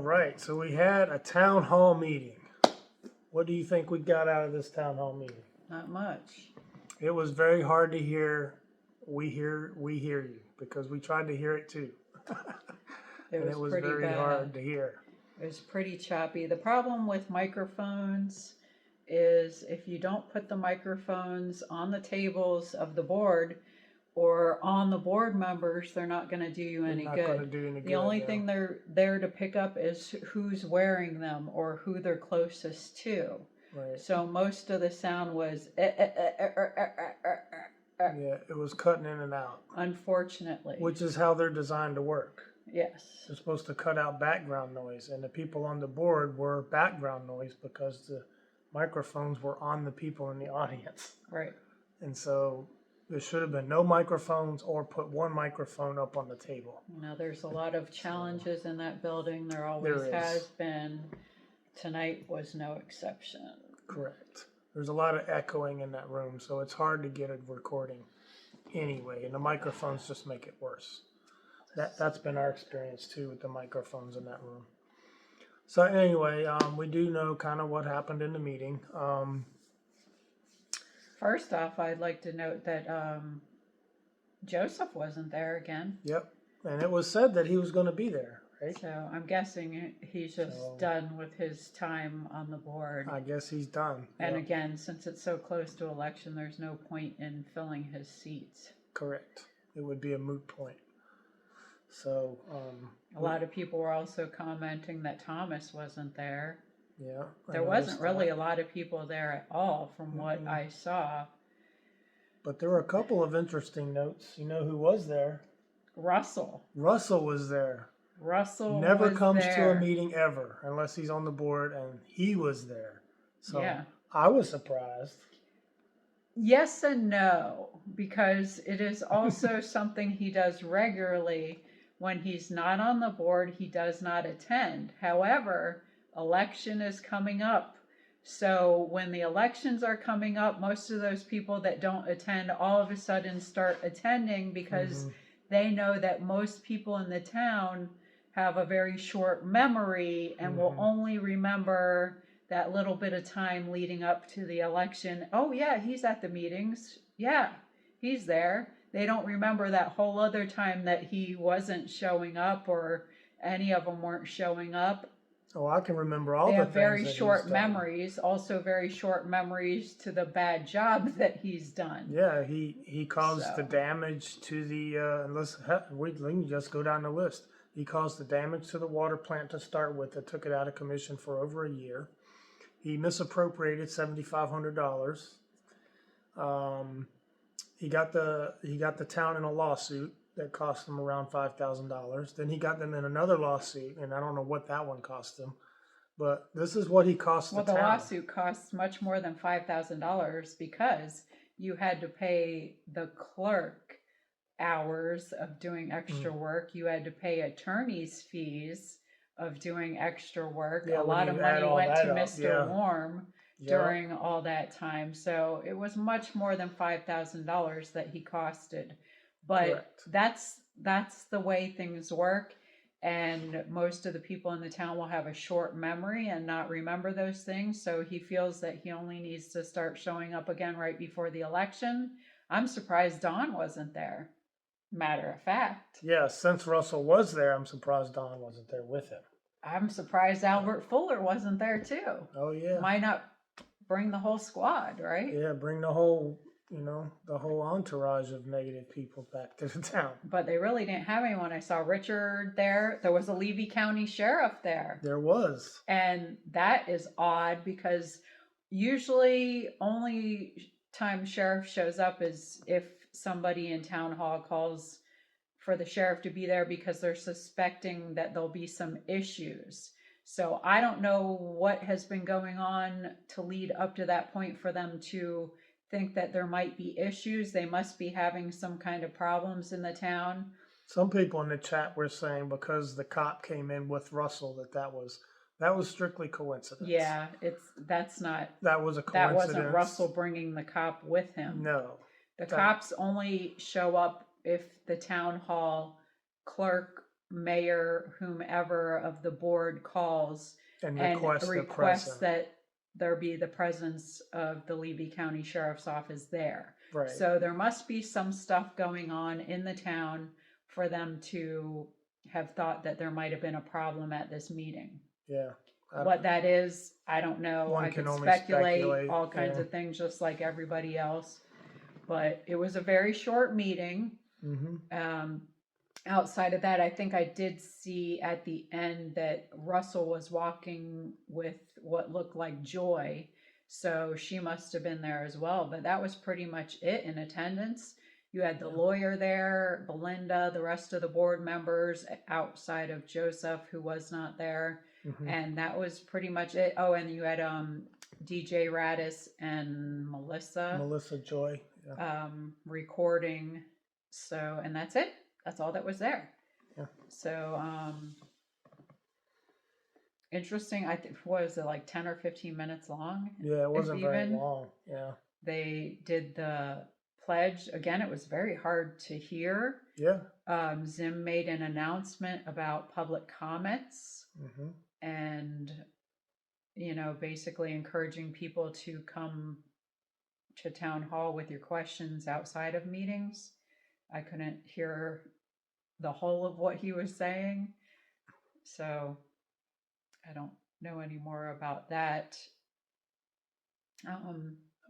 right, so we had a town hall meeting. What do you think we got out of this town hall meeting? Not much. It was very hard to hear. We hear you because we tried to hear it too. It was pretty very bad. hard to hear. It was pretty choppy. The problem with microphones is if you don't put the microphones on the tables of the board or on the board members, they're not going to do you any good. The only thing they're there to pick up is who's wearing them or who they're closest to. Right. So most of the sound was yeah, it was cutting in and out. Unfortunately. Which is how they're designed to work. Yes. They're supposed to cut out background noise, and the people on the board were background noise because the microphones were on the people in the audience. Right. And so there should have been no microphones or put one microphone up on the table. Now, there's a lot of challenges in that building. There always has been. Tonight was no exception. Correct. There's a lot of echoing in that room, so it's hard to get a recording anyway, and the microphones just make it worse. That's been our experience too with the microphones in that room. So anyway, we do know kind of what happened in the meeting. First off, I'd like to note that Joseph wasn't there again. Yep, and it was said that he was going to be there, right? So I'm guessing he's just done with his time on the board. I guess he's done. And again, since it's so close to election, there's no point in filling his seats. Correct. It would be a moot point. So a lot of people were also commenting that Thomas wasn't there. Yeah. There wasn't really a lot of people there at all from what I saw. But there were a couple of interesting notes. You know who was there? Russell. Russell was there. Russell never was comes there. to a meeting ever unless he's on the board, and he was there. So yeah. I was surprised. Yes and no, because it is also something he does regularly. When he's not on the board, he does not attend. However, election is coming up. So when the elections are coming up, most of those people that don't attend all of a sudden start attending because they know that most people in the town have a very short memory and will only remember that little bit of time leading up to the election. Oh yeah, he's at the meetings. Yeah, he's there. They don't remember that whole other time that he wasn't showing up or any of them weren't showing up. Oh, I can remember all the things. They have very short memories, also very short memories to the bad job that he's done. Yeah, he caused the damage to the, we can just go down the list. He caused the damage to the water plant to start with that took it out of commission for over a year. He misappropriated $7,500. He got the town in a lawsuit that cost him around $5,000. Then he got them in another lawsuit, and I don't know what that one cost him. But this is what he cost the town. Well, the lawsuit costs much more than $5,000 because you had to pay the clerk hours of doing extra work. You had to pay attorney's fees of doing extra work. Yeah, a lot of money went to Mr. Warm during all that time. So it was much more than $5,000 that he costed. But that's the way things work. And most of the people in the town will have a short memory and not remember those things. So he feels that he only needs to start showing up again right before the election. I'm surprised Don wasn't there. Matter of fact. Yeah, since Russell was there, I'm surprised Don wasn't there with him. I'm surprised Albert Fuller wasn't there too. Oh, yeah. Why not bring the whole squad, right? Yeah, bring the whole, the whole entourage of negative people back to the town. But they really didn't have anyone. I saw Richard there. There was a Levy County sheriff there. There was. And that is odd because usually only time sheriff shows up is if somebody in town hall calls for the sheriff to be there because they're suspecting that there'll be some issues. So I don't know what has been going on to lead up to that point for them to think that there might be issues. They must be having some kind of problems in the town. Some people in the chat were saying because the cop came in with Russell that was strictly coincidence. Yeah, that was a coincidence. That wasn't Russell bringing the cop with him. No. The cops only show up if the town hall clerk mayor, whomever of the board calls And and request the requests present. that there be the presence of the Levy County Sheriff's Office there. Right. So there must be some stuff going on in the town for them to have thought that there might have been a problem at this meeting. Yeah. What that is, I don't know. One I can could only speculate speculate, all kinds yeah. of things just like everybody else. But it was a very short meeting. Mm-hmm. Outside of that, I think I did see at the end that Russell was walking with what looked like Joy. So she must have been there as well. But that was pretty much it in attendance. You had the lawyer there, Belinda, the rest of the board members outside of Joseph, who was not there. Mm-hmm. And that was pretty much it. Oh, and you had DJ Radis and Melissa Joy. Yeah. Recording. So, and that's it. That's all that was there. Yeah. So, interesting. I think, was it like 10 or 15 minutes long? Yeah, it wasn't very long. Yeah. They did the pledge. Again, it was very hard to hear. Yeah. Zim made an announcement about public comments. Mm-hmm. And, you know, basically encouraging people to come to town hall with your questions outside of meetings. I couldn't hear the whole of what he was saying, so I don't know any more about that.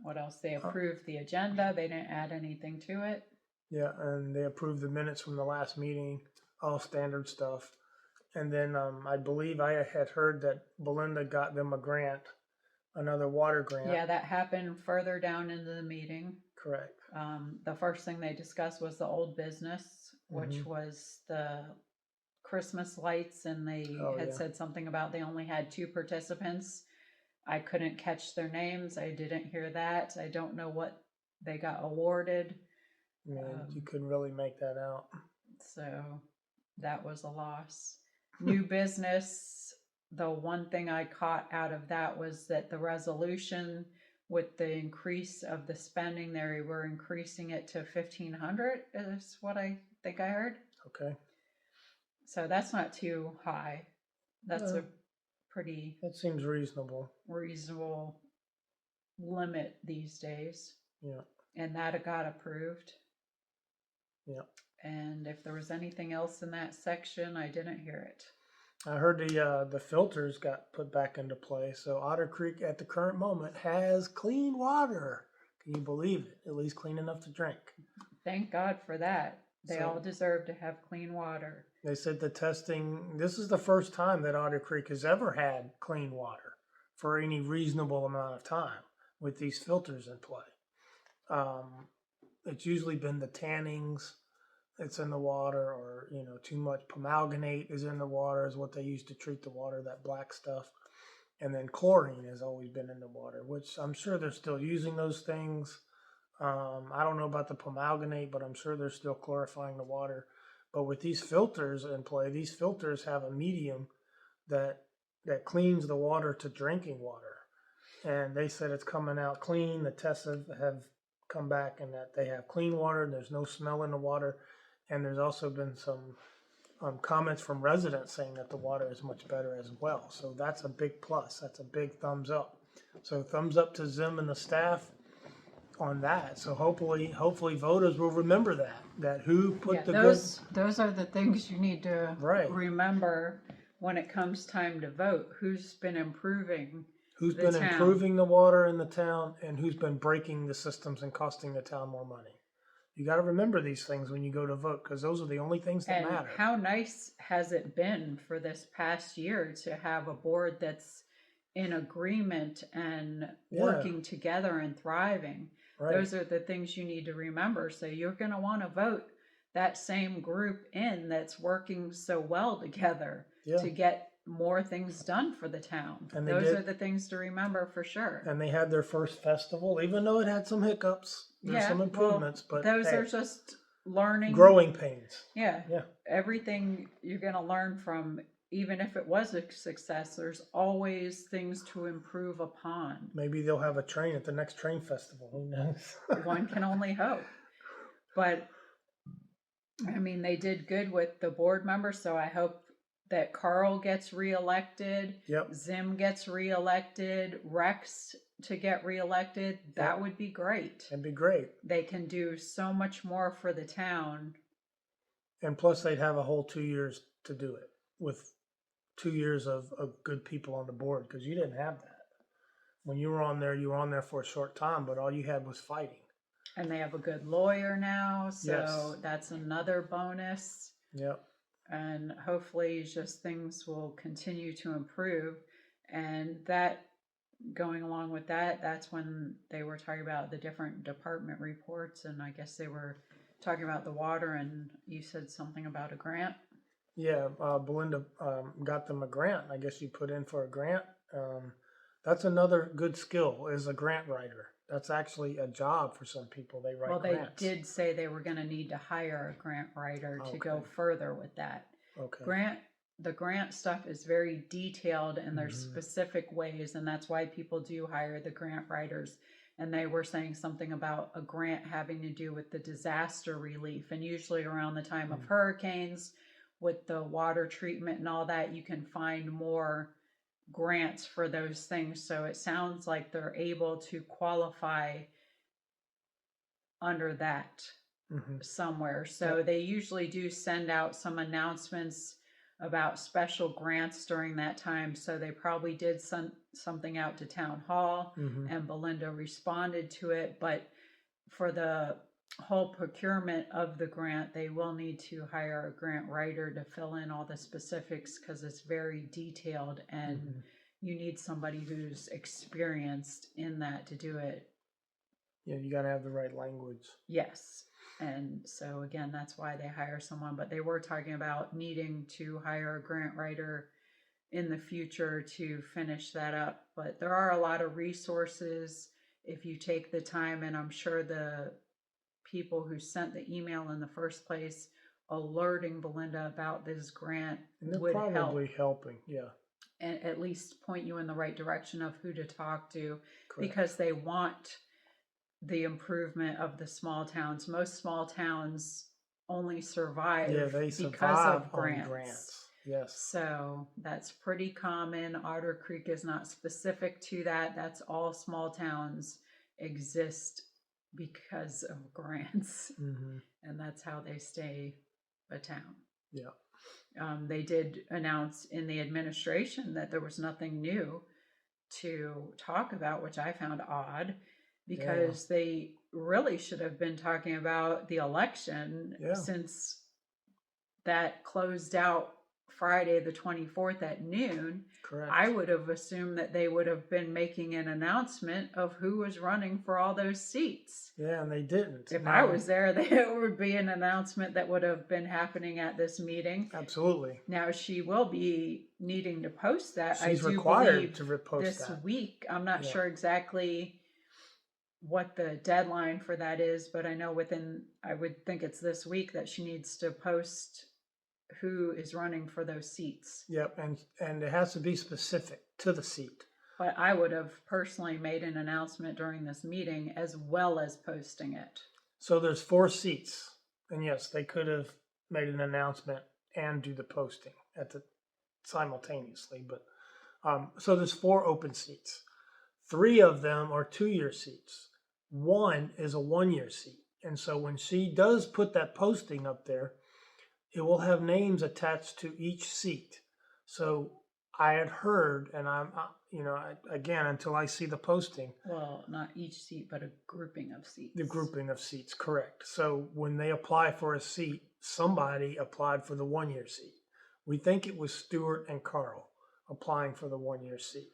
What else? They approved the agenda. They didn't add anything to it. Yeah, and they approved the minutes from the last meeting, all standard stuff. And then I believe I had heard that Belinda got them a grant, another water grant. Yeah, that happened further down into the meeting. Correct. The first thing they discussed was the old business, which was the Christmas lights, and they had said something about they only had 2 participants. I couldn't catch their names. I didn't hear that. I don't know what they got awarded. Yeah, you couldn't really make that out. So that was a loss. New business. The one thing I caught out of that was that the resolution with the increase of the spending, they were increasing it to 1,500 is what I think I heard. Okay. So that's not too high. That's a pretty... That seems reasonable. Reasonable limit these days. Yeah. And that got approved. Yeah. And if there was anything else in that section, I didn't hear it. I heard the filters got put back into play. So Otter Creek at the current moment has clean water. Can you believe it? At least clean enough to drink. Thank God for that. They all deserve to have clean water. They said the testing, this is the first time that Otter Creek has ever had clean water for any reasonable amount of time with these filters in play. It's usually been the tannings that's in the water, or, you know, too much permanganate is in the water is what they use to treat the water, that black stuff. And then chlorine has always been in the water, which I'm sure they're still using those things. I don't know about the permanganate, but I'm sure they're still clarifying the water. But with these filters in play, these filters have a medium that cleans the water to drinking water. And they said it's coming out clean. The tests have come back and that they have clean water. There's no smell in the water. And there's also been some comments from residents saying that the water is much better as well. So that's a big plus. That's a big thumbs up. So thumbs up to Zim and the staff on that. So hopefully voters will remember that who put those are the things you need to remember when it comes time to vote. Who's been improving improving the water in the town, and who's been breaking the systems and costing the town more money. You got to remember these things when you go to vote, because those are the only things that matter. How nice has it been for this past year to have a board that's in agreement and working together and thriving? Right. Those are the things you need to remember. So you're going to want to vote that same group in that's working so well together to get more things done for the town. And those are the things to remember for sure. And they had their first festival, even though it had some hiccups. There's some improvements, but those are just learning. Growing pains. Yeah. Everything you're going to learn from, even if it was a success, there's always things to improve upon. Maybe they'll have a train at the next train festival. Who knows? One can only hope. But I mean, they did good with the board members, so I hope that Carl gets reelected, Yep. Zim gets reelected, Rex to get reelected. That Yep. would be great. It'd be great. They can do so much more for the town. And plus, they'd have a whole 2 years to do it with 2 years of good people on the board, because you didn't have that. When you were on there for a short time, but all you had was fighting. And they have a good lawyer now, so Yes. that's another bonus. Yep. And hopefully just things will continue to improve. And that, going along with that, that's when they were talking about the different department reports, and I guess they were talking about the water, and you said something about a grant. Yeah, Belinda got them a grant. I guess you put in for a grant. That's another good skill, is a grant writer. That's actually a job for some people. They write grants. They did say they were going to need to hire a grant writer to go Okay. further with that. Okay. The grant stuff is very detailed, and there's Mhm. specific ways, and that's why people do hire the grant writers. And they were saying something about a grant having to do with the disaster relief, and usually around the time of hurricanes, with the water treatment and all that, you can find more grants for those things. So it sounds like they're able to qualify under that somewhere. So Yep. they usually do send out some announcements about special grants during that time. So they probably did something out to town hall, and Belinda responded to it. But for the whole procurement of the grant, they will need to hire a grant writer to fill in all the specifics, because it's very detailed, and you need somebody who's experienced in that to do it. Yeah, you got to have the right language. Yes. And so again, that's why they hire someone. But they were talking about needing to hire a grant writer in the future to finish that up. But there are a lot of resources if you take the time, and I'm sure the people who sent the email in the first place alerting Belinda about this grant would probably help, helping. Yeah. and at least point you in the right direction of who to talk to. Correct. Because they want the improvement of the small towns. Most small towns only survive because of grants. Yes. So that's pretty common. Otter Creek is not specific to that. That's all small towns exist because of grants. And that's how they stay a town. Yeah. They did announce in the administration that there was nothing new to talk about, which I found odd, because they really should have been talking about the election, since that closed out Friday the 24th at noon. Correct. I would have assumed that they would have been making an announcement of who was running for all those seats. Yeah, and they didn't. If I was there, there would be an announcement that would have been happening at this meeting. Absolutely. Now she will be needing to post that. She's I do required to believe repost this that week. I'm not sure exactly what the deadline for that is, but I know I would think it's this week that she needs to post who is running for those seats. Yep, and it has to be specific to the seat. But I would have personally made an announcement during this meeting as well as posting it. So there's 4 seats, and yes, they could have made an announcement and do the posting simultaneously. But so there's 4 open seats. 3 of them are 2-year seats. 1 is a 1-year seat, and so when she does put that posting up there, it will have names attached to each seat. So I had heard, and again, until I see the posting. Well, not each seat, but a grouping of seats. The grouping of seats, correct. So when they apply for a seat, somebody applied for the 1-year seat. We think it was Stuart and Carl applying for the 1-year seat.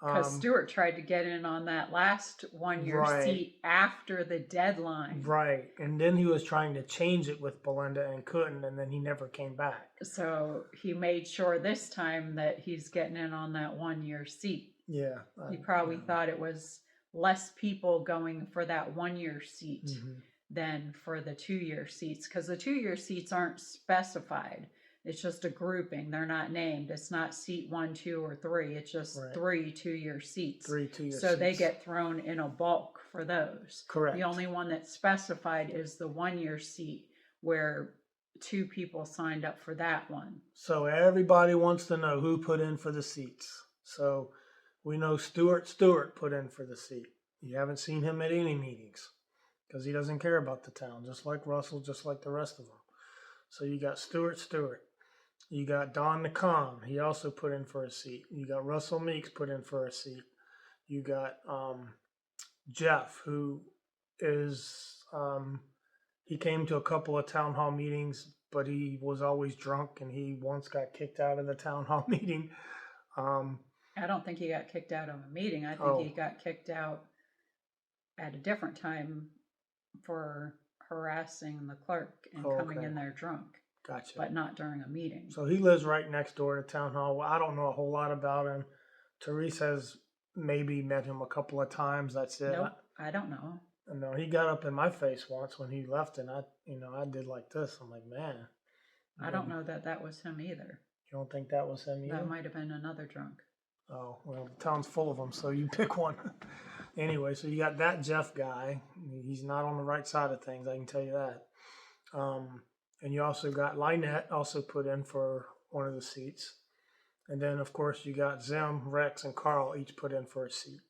Because Stuart tried to get in on that last 1-year seat after the deadline. Right. And then he was trying to change it with Belinda and couldn't, and then he never came back. So he made sure this time that he's getting in on that 1-year seat. Yeah. He probably thought it was less people going for that 1-year seat than for the 2-year seats, because the 2-year seats aren't specified. It's just a grouping. They're not named. It's not seat 1, 2, or 3. It's just 3 2-year seats. 3 2-year seats. So they get thrown in a bulk for those. Correct. The only one that's specified is the 1-year seat, where 2 people signed up for that one. So everybody wants to know who put in for the seats. So we know Stuart put in for the seat. You haven't seen him at any meetings because he doesn't care about the town, just like Russell, just like the rest of them. So you got Stuart. You got Don McCom. He also put in for a seat. You got Russell Meeks put in for a seat. You got Jeff, who is he came to a couple of town hall meetings, but he was always drunk, and he once got kicked out of the town hall meeting. I don't think he got kicked out of a meeting. I think he got kicked out at a different time for harassing the clerk and coming in there drunk. Gotcha. But not during a meeting. So he lives right next door to town hall. Well, I don't know a whole lot about him. Therese has maybe met him a couple of times. That's it. Nope, I don't know. No, he got up in my face once when he left, and I did like this. I'm like, man. I don't know that was him either. You don't think that was him either? That might have been another drunk. Oh, well, the town's full of them, so you pick one. Anyway, so you got that Jeff guy. He's not on the right side of things, I can tell you that. And you also got Lynette also put in for one of the seats. And then, of course, you got Zim, Rex, and Carl each put in for a seat.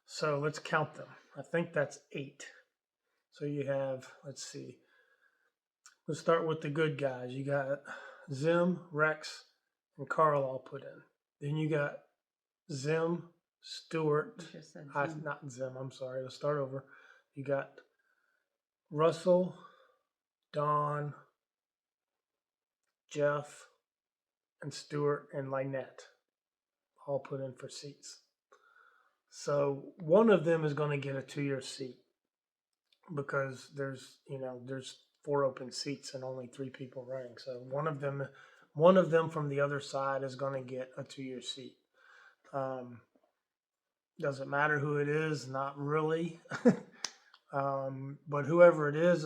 So let's count them. I think that's 8. So you have, let's see. Let's start with the good guys. You got Zim, Rex, and Carl all put in. Then you got Zim, Stuart. You just said Zim. Not Zim, I'm sorry. Let's start over. You got Russell, Don, Jeff, and Stuart and Lynette all put in for seats. So one of them is going to get a 2-year seat because there's 4 open seats and only 3 people running. So one of them from the other side is going to get a 2-year seat. Doesn't matter who it is, not really. But whoever it is,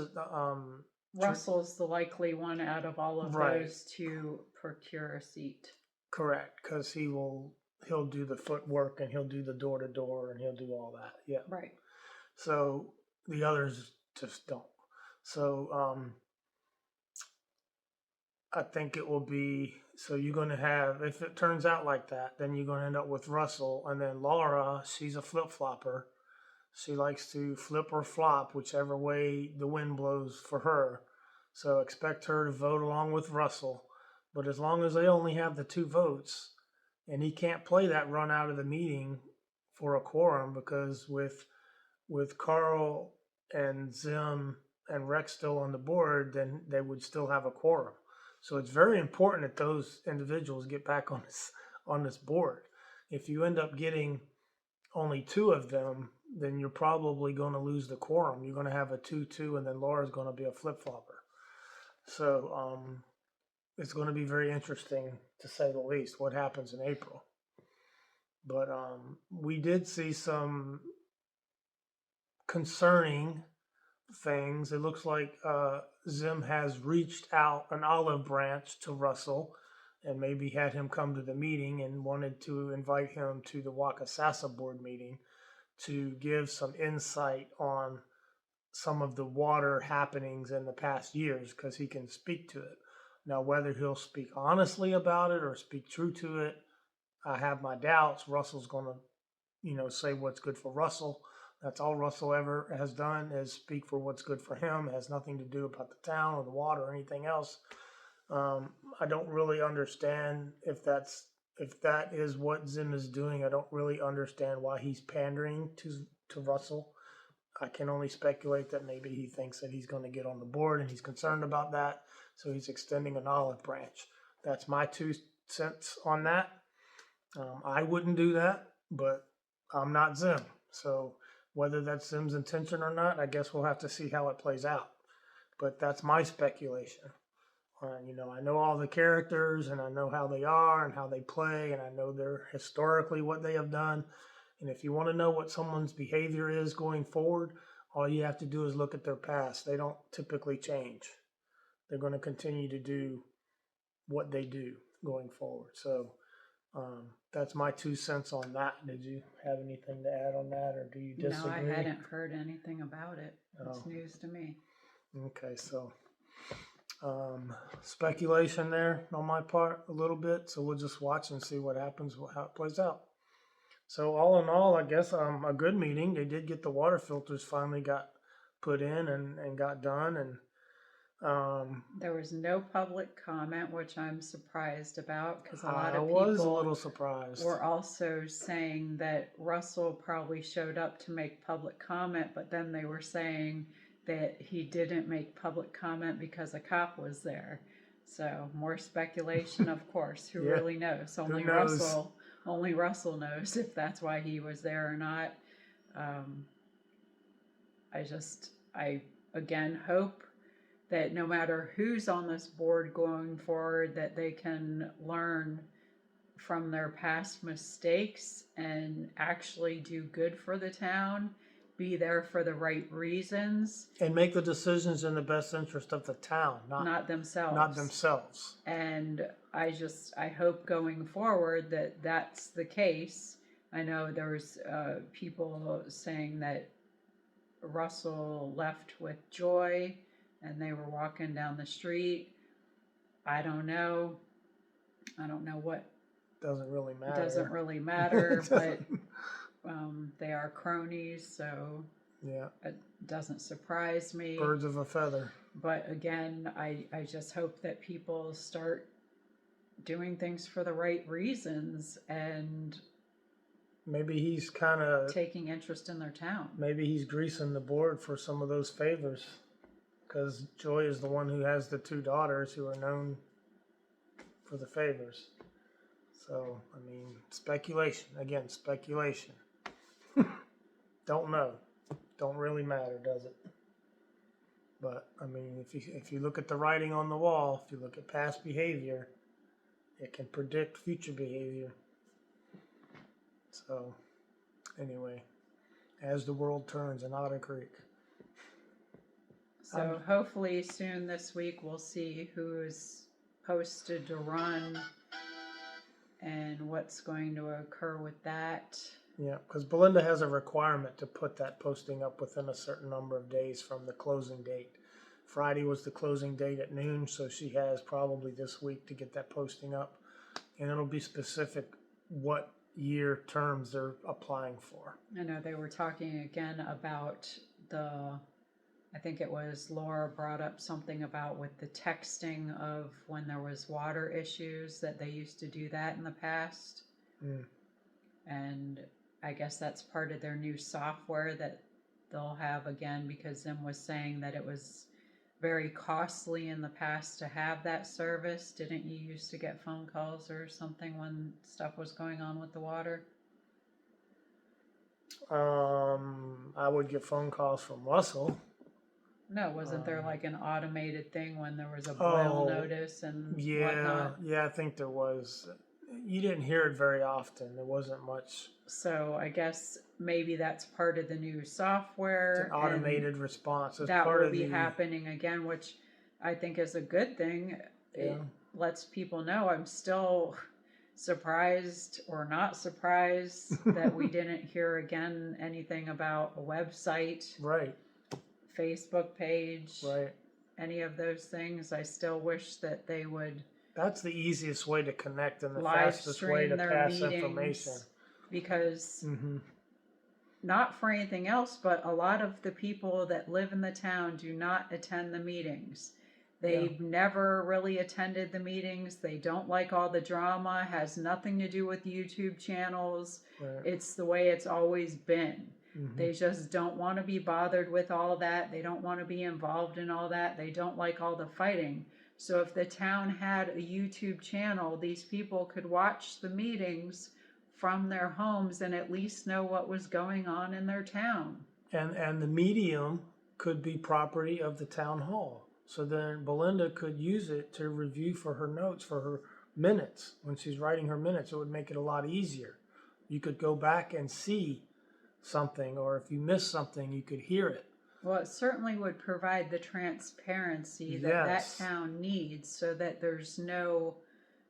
Russell's the likely one out of all of those to procure a seat. Correct, because he'll do the footwork and he'll do the door to door and he'll do all that. Yeah. Right. So the others just don't. So I think it will be, so you're going to have, if it turns out like that, then you're going to end up with Russell. And then Laura, she's a flip-flopper. She likes to flip or flop, whichever way the wind blows for her. So expect her to vote along with Russell. But as long as they only have the 2 votes, and he can't play that run out of the meeting for a quorum, because with Carl and Zim and Rex still on the board, then they would still have a quorum. So it's very important that those individuals get back on this board. If you end up getting only 2 of them, then you're probably going to lose the quorum. You're going to have a 2-2, and then Laura's going to be a flip-flopper. So it's going to be very interesting, to say the least, what happens in April. But we did see some concerning things. It looks like Zim has reached out an olive branch to Russell and maybe had him come to the meeting and wanted to invite him to the Wakasasa board meeting to give some insight on some of the water happenings in the past years, because he can speak to it. Now, whether he'll speak honestly about it or speak true to it, I have my doubts. Russell's going to, say what's good for Russell. That's all Russell ever has done, is speak for what's good for him. It has nothing to do about the town or the water or anything else. I don't really understand if that is what Zim is doing. I don't really understand why he's pandering to Russell. I can only speculate that maybe he thinks that he's going to get on the board and he's concerned about that, so he's extending an olive branch. That's my 2 cents on that. I wouldn't do that, but I'm not Zim. So whether that's Zim's intention or not, I guess we'll have to see how it plays out. But that's my speculation. I know all the characters, and I know how they are and how they play, and I know they're historically what they have done. And if you want to know what someone's behavior is going forward, all you have to do is look at their past. They don't typically change. They're going to continue to do what they do going forward. So that's my 2 cents on that. Did you have anything to add on that, or do you disagree? No, I hadn't heard anything about it. It's news to me. Okay, so speculation there on my part a little bit. So we'll just watch and see what happens, how it plays out. So all in all, I guess a good meeting. They did get the water filters finally got put in and got done, and there was no public comment, which I'm surprised about because a lot I of was a people little surprised. were also saying that Russell probably showed up to make public comment, but then they were saying that he didn't make public comment because a cop was there. So more speculation, of course. Who Yeah. really knows? Who knows? Only Russell knows if that's why he was there or not. I again hope that no matter who's on this board going forward, that they can learn from their past mistakes and actually do good for the town, be there for the right reasons, And make the decisions in the best interest of the town, not themselves. Not themselves. And I hope going forward that that's the case. I know there was people saying that Russell left with Joy and they were walking down the street. I don't know what. Doesn't really matter. Doesn't really matter, but they are cronies, so yeah, it doesn't surprise me. Birds of a feather. But again, I just hope that people start doing things for the right reasons and maybe he's kind of taking interest in their town. Maybe he's greasing the board for some of those favors, because Joy is the one who has the two daughters who are known for the favors. So, I mean, speculation. Again, speculation. Don't know. Don't really matter, does it? But, I mean, if you look at the writing on the wall, if you look at past behavior, it can predict future behavior. So, anyway, as the world turns in Otter Creek. So hopefully soon this week we'll see who's posted to run and what's going to occur with that. Yeah, because Belinda has a requirement to put that posting up within a certain number of days from the closing date. Friday was the closing date at noon, so she has probably this week to get that posting up. And it'll be specific what year terms they're applying for. I know they were talking again about I think it was Laura brought up something about with the texting of when there was water issues, that they used to do that in the past. And I guess that's part of their new software that they'll have again, because Zim was saying that it was very costly in the past to have that service. Didn't you used to get phone calls or something when stuff was going on with the water? I would get phone calls from Russell. No, wasn't there like an automated thing when there was a boil notice and whatnot? Yeah, I think there was. You didn't hear it very often. There wasn't much. So I guess maybe that's part of the new software. It's an automated response. It's that part will of be happening again, which I think is a good thing. Yeah. It lets people know. I'm still surprised or not surprised that we didn't hear again anything about a website. Right. Facebook page, right? Any of those things. I still wish that they would. That's the easiest way to connect and the live fastest way to pass information. Because not for anything else, but a lot of the people that live in the town do not attend the meetings. They've never really attended the meetings. They don't like all the drama. Has nothing to do with YouTube channels. Right. It's the way it's always been. They just don't want to be bothered with all that. They don't want to be involved in all that. They don't like all the fighting. So if the town had a YouTube channel, these people could watch the meetings from their homes and at least know what was going on in their town. And the medium could be property of the town hall. So then Belinda could use it to review for her notes, for her minutes. When she's writing her minutes, it would make it a lot easier. You could go back and see something, or if you missed something, you could hear it. Well, it certainly would provide the transparency that town needs, so that there's no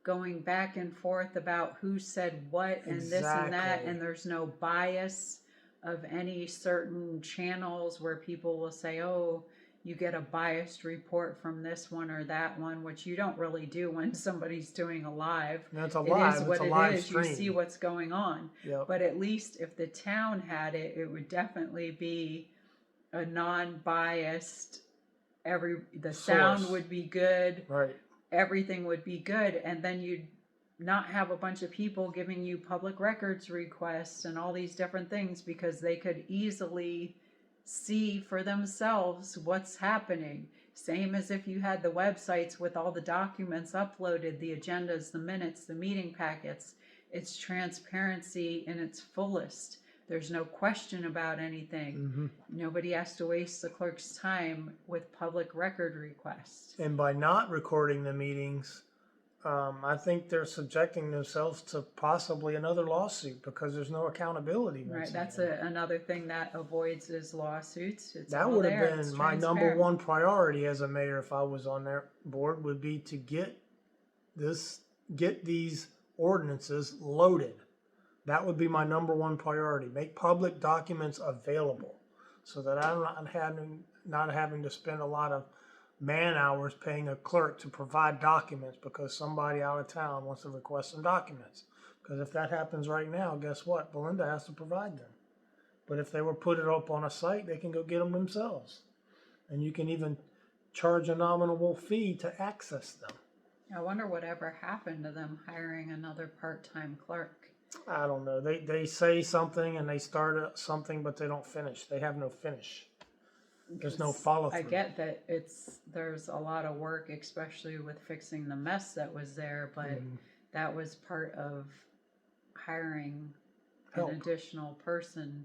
going back and forth about who said what and this and that, and there's no bias of any certain channels where people will say, oh, you get a biased report from this one or that one, which you don't really do when somebody's doing a live. And it's a It live. is It's what a it live is. stream. You see what's going on. Yep. But at least if the town had it, it would definitely be a non-biased. The sound Source. would be good. Right. Everything would be good, and then you'd not have a bunch of people giving you public records requests and all these different things, because they could easily see for themselves what's happening. Same as if you had the websites with all the documents uploaded, the agendas, the minutes, the meeting packets. It's transparency in its fullest. There's no question about anything. Mm-hmm. Nobody has to waste the clerk's time with public record requests. And by not recording the meetings, I think they're subjecting themselves to possibly another lawsuit because there's no accountability. Right, that's another thing that avoids is lawsuits. It's that all would there. have It's been my number transparent. one priority as a mayor if I was on their board, would be to get these ordinances loaded. That would be my number one priority. Make public documents available so that I'm not having to spend a lot of man hours paying a clerk to provide documents because somebody out of town wants to request some documents. Because if that happens right now, guess what? Belinda has to provide them. But if they were put it up on a site, they can go get them themselves. And you can even charge a nominal fee to access them. I wonder whatever happened to them hiring another part-time clerk. I don't know. They say something and they start something, but they don't finish. They have no finish. There's no follow through. I get that there's a lot of work, especially with fixing the mess that was there, but that was part of hiring an additional person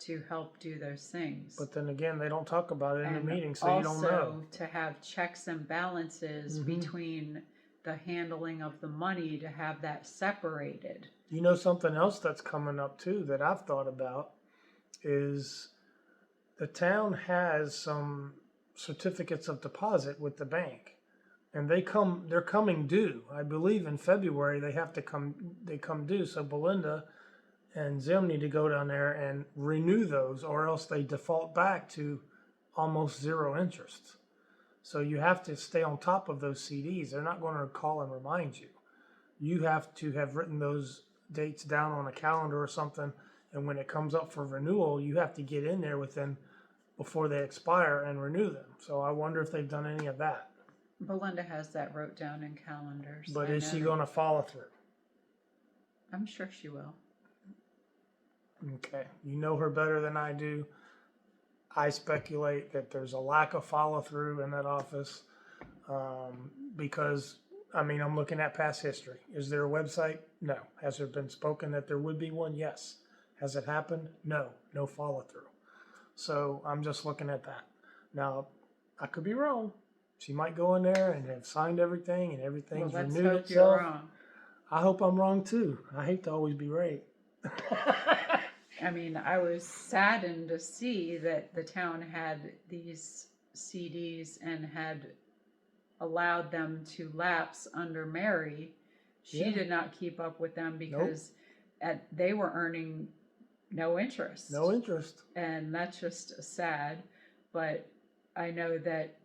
to help do those things. But then again, they don't talk about it in the meeting, so you don't know. Also, to have checks and balances between the handling of the money, to have that separated. You know, something else that's coming up too that I've thought about is the town has some certificates of deposit with the bank, and they're coming due. I believe in February they come due. So Belinda and Zim need to go down there and renew those, or else they default back to almost zero interest. So you have to stay on top of those CDs. They're not going to call and remind you. You have to have written those dates down on a calendar or something, and when it comes up for renewal, you have to get in there before they expire and renew them. So I wonder if they've done any of that. Belinda has that wrote down in calendars. But is she going to follow through? I'm sure she will. Okay. You know her better than I do. I speculate that there's a lack of follow through in that office because, I mean, I'm looking at past history. Is there a website? No. Has there been spoken that there would be one? Yes. Has it happened? No. No follow through. So I'm just looking at that. Now, I could be wrong. She might go in there and have signed everything and everything's renewed hope itself. you're wrong. I hope I'm wrong too. I hate to always be right. I mean, I was saddened to see that the town had these CDs and had allowed them to lapse under Mary. She did not keep up with them because they were earning no interest. No interest. And that's just sad. But I know that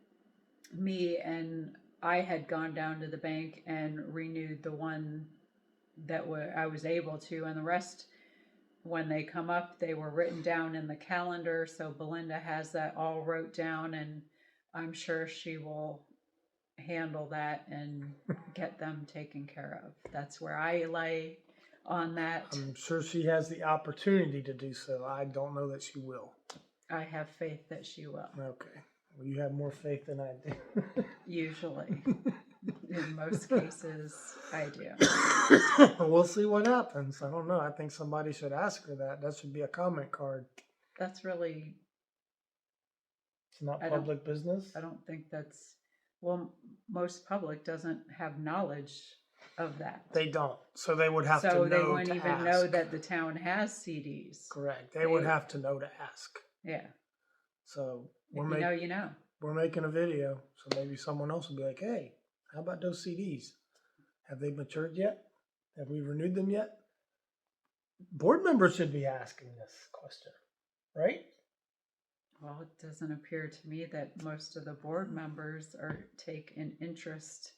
me and I had gone down to the bank and renewed the one that I was able to, and the rest, when they come up, they were written down in the calendar. So Belinda has that all wrote down, and I'm sure she will handle that and get them taken care of. That's where I lay on that. I'm sure she has the opportunity to do so. I don't know that she will. I have faith that she will. Okay. Well, you have more faith than I do. Usually. In most cases, I do. We'll see what happens. I don't know. I think somebody should ask her that. That should be a comment card. That's really... It's not public business? I don't think that's... Well, most public doesn't have knowledge of that. They don't. So they would have to know So they wouldn't even ask. know that the town has CDs. Correct. They would have to know to ask. Yeah. So If you know. We're making a video, so maybe someone else will be like, hey, how about those CDs? Have they matured yet? Have we renewed them yet? Board members should be asking this question, right? Well, it doesn't appear to me that most of the board members take an interest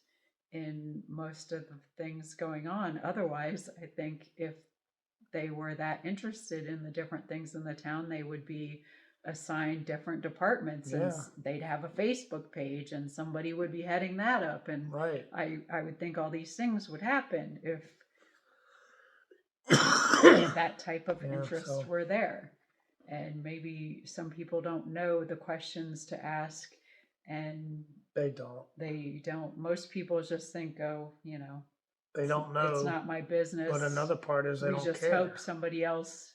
in most of the things going on. Otherwise, I think if they were that interested in the different things in the town, they would be assigned different departments, and Yeah. they'd have a Facebook page and somebody would be heading that up. And Right. I would think all these things would happen if that type of interest were there. And maybe some people don't know the questions to ask, and they don't. Most people just think, oh, they don't know. It's not my business. But another part is they don't care. We just hope somebody else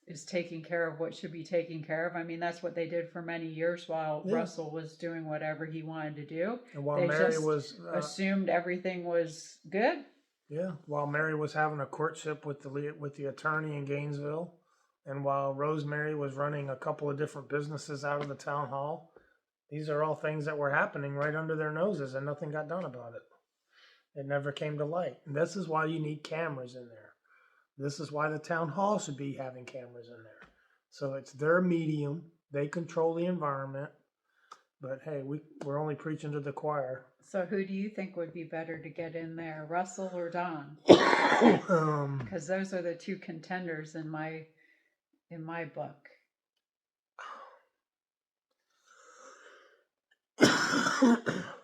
is taking care of what should be taken care of. I mean, that's what they did for many years while Russell was doing whatever he wanted to do. And while Mary was assumed everything was good. Yeah, while Mary was having a courtship with the attorney in Gainesville, and while Rosemary was running a couple of different businesses out of the town hall, these are all things that were happening right under their noses, and nothing got done about it. It never came to light. And this is why you need cameras in there. This is why the town hall should be having cameras in there. So it's their medium. They control the environment. But hey, we're only preaching to the choir. So who do you think would be better to get in there, Russell or Don? Because those are the two contenders in my book.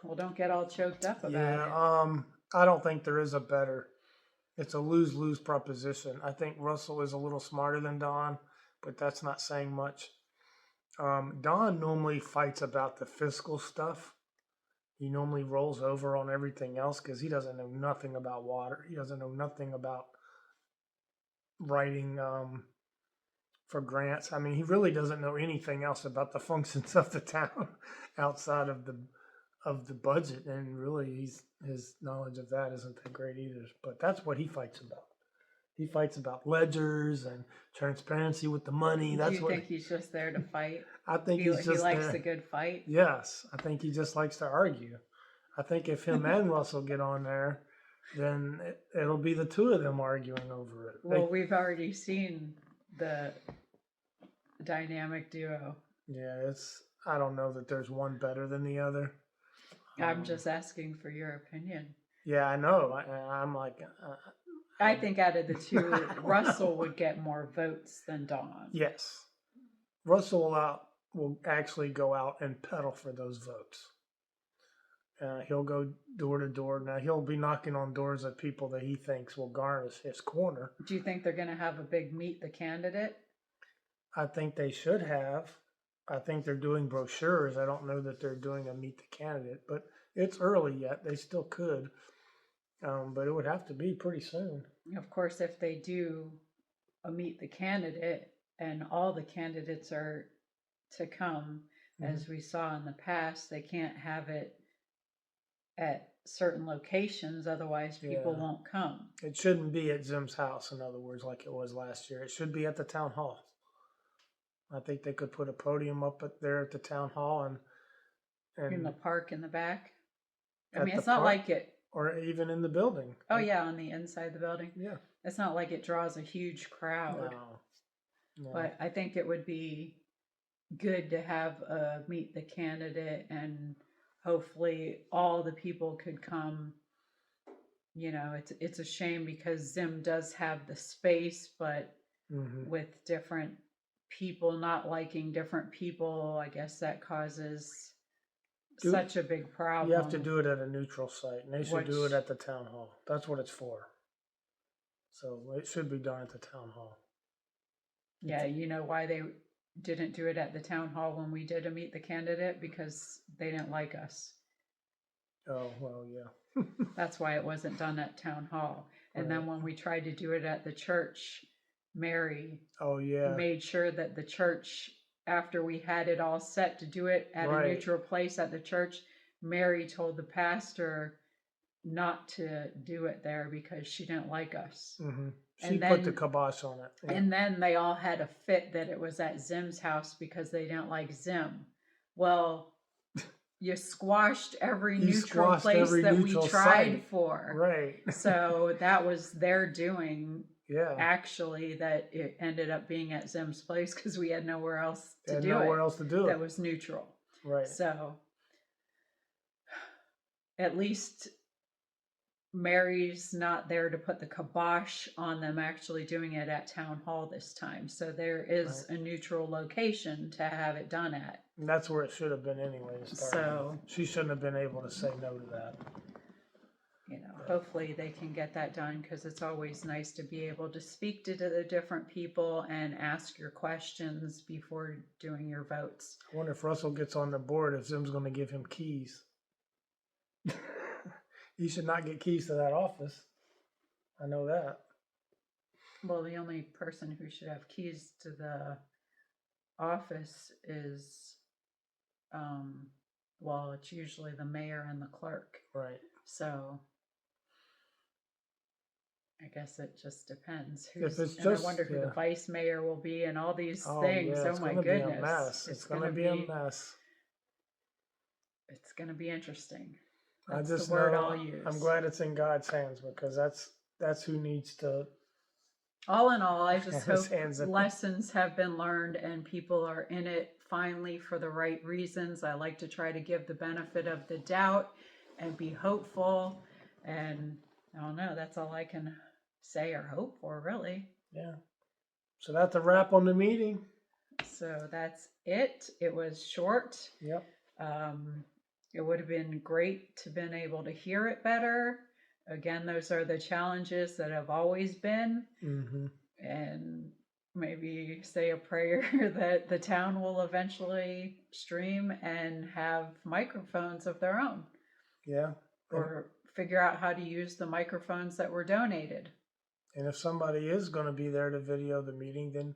Well, don't get all choked up about it. I don't think there is a better. It's a lose-lose proposition. I think Russell is a little smarter than Don, but that's not saying much. Don normally fights about the fiscal stuff. He normally rolls over on everything else because he doesn't know nothing about water. He doesn't know nothing about writing for grants. I mean, he really doesn't know anything else about the functions of the town outside of the budget, and really his knowledge of that isn't that great either. But that's what he fights about. He fights about ledgers and transparency with the money. Do you think he's just there to fight? I think he likes a good fight. Yes, I think he just likes to argue. I think if him and Russell get on there, then it'll be the two of them arguing over it. Well, we've already seen the dynamic duo. Yeah, I don't know that there's one better than the other. I'm just asking for your opinion. Yeah, I know. I'm like... I think out of the two, Russell would get more votes than Don. Yes. Russell will actually go out and pedal for those votes. He'll go door to door. Now, he'll be knocking on doors of people that he thinks will garnish his corner. Do you think they're going to have a big meet the candidate? I think they should have. I think they're doing brochures. I don't know that they're doing a meet the candidate, but it's early yet. They still could. But it would have to be pretty soon. Of course, if they do a meet the candidate and all the candidates are to come, as we saw in the past, they can't have it at certain locations, otherwise people won't come. It shouldn't be at Zim's house, in other words, like it was last year. It should be at the town hall. I think they could put a podium up there at the town hall and in the park in the back. I mean, it's not like it. Or even in the building. Oh, yeah, on the inside of the building. Yeah. It's not like it draws a huge crowd. No. But I think it would be good to have a meet the candidate, and hopefully all the people could come. You know, it's a shame because Zim does have the space, but with different people not liking different people, I guess that causes such a big problem. You have to do it at a neutral site, and they should do it at the town hall. That's what it's for. So it should be done at the town hall. Yeah, you know why they didn't do it at the town hall when we did a meet the candidate? Because they didn't like us. Oh, well, yeah. That's why it wasn't done at town hall. And then when we tried to do it at the church, Mary made sure that the church, after we had it all set to do it at a neutral place at the church, Mary told the pastor not to do it there because she didn't like us. She put the kibosh on it. Yeah. And then they all had a fit that it was at Zim's house because they didn't like Zim. Well, you squashed every neutral place that we tried for. Right. So that was their doing. Yeah. actually, that it ended up being at Zim's place because we had nowhere else to do nowhere it else to do it. that was neutral. Right. So at least Mary's not there to put the kibosh on them actually doing it at town hall this time. So there is a neutral location to have it done at. And that's where it should have been anyway to start. So she shouldn't have been able to say no to that. You know, hopefully they can get that done, because it's always nice to be able to speak to the different people and ask your questions before doing your votes. I wonder if Russell gets on the board, if Zim's going to give him keys. He should not get keys to that office. I know that. Well, the only person who should have keys to the office is, well, it's usually the mayor and the clerk. Right. So I guess it just depends. If it's and just, I wonder who the vice mayor will be and all these things. Yeah, oh my goodness. Be a mess. It's going to be a mess. It's going to be interesting. That's the word I'll use. I'm glad it's in God's hands, because that's who needs to. All in all, I just hope lessons have been learned and people are in it finally for the right reasons. I like to try to give the benefit of the doubt and be hopeful. And I don't know, that's all I can say or hope for, really. Yeah. So that's a wrap on the meeting. So that's it. It was short. Yep. It would have been great to been able to hear it better. Again, those are the challenges that have always been. Mm-hmm. And maybe say a prayer that the town will eventually stream and have microphones of their own. Yeah. Or figure out how to use the microphones that were donated. And if somebody is going to be there to video the meeting, then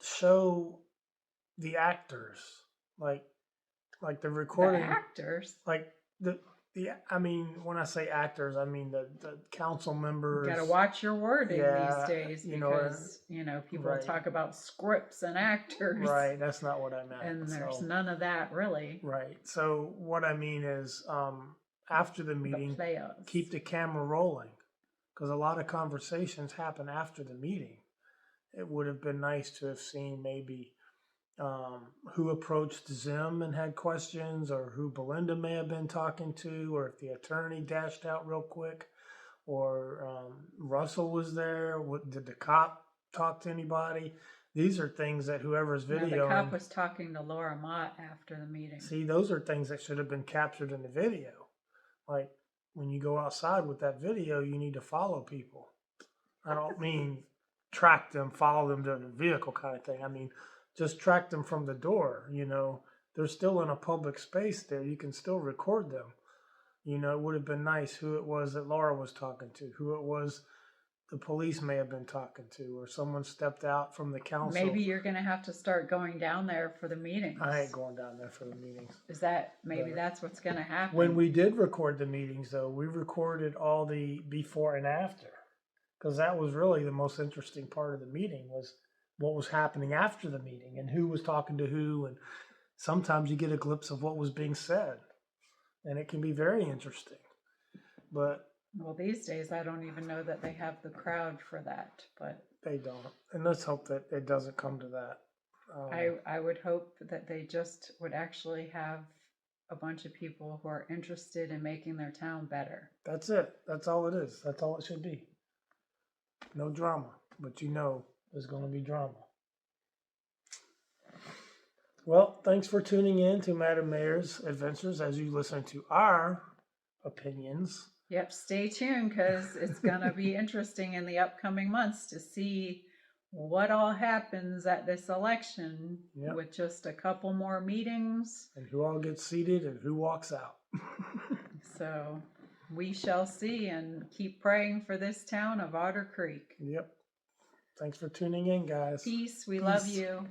show the actors, like the recording. The actors? Like I mean, when I say actors, I mean the council members. You got to watch your wording these days, because people talk about scripts and actors. Right, that's not what I meant. And there's none of that, really. Right. So what I mean is, after the meeting, keep the camera rolling, because a lot of conversations happen after the meeting. It would have been nice to have seen maybe who approached Zim and had questions, or who Belinda may have been talking to, or if the attorney dashed out real quick, or Russell was there. Did the cop talk to anybody? These are things that whoever's videoing. No, the cop was talking to Laura Mott after the meeting. See, those are things that should have been captured in the video. Like, when you go outside with that video, you need to follow people. I don't mean track them, follow them to the vehicle kind of thing. I mean, just track them from the door. They're still in a public space there. You can still record them. It would have been nice who it was that Laura was talking to, who it was the police may have been talking to, or someone stepped out from the council. Maybe you're going to have to start going down there for the meetings. I ain't going down there for the meetings. That's what's going to happen? When we did record the meetings, though, we recorded all the before and after, because that was really the most interesting part of the meeting, was what was happening after the meeting and who was talking to who. And sometimes you get a glimpse of what was being said, and it can be very interesting. But well, these days I don't even know that they have the crowd for that, but they don't. And let's hope that it doesn't come to that. I would hope that they just would actually have a bunch of people who are interested in making their town better. That's it. That's all it is. That's all it should be. No drama, but there's going to be drama. Well, thanks for tuning in to Madam Mayor's Adventures as you listen to our opinions. Yep, stay tuned, because it's going to be interesting in the upcoming months to see what all happens at this election, with just a couple more meetings. And who all gets seated and who walks out. So we shall see, and keep praying for this town of Otter Creek. Yep. Thanks for tuning in, guys. Peace. We love you.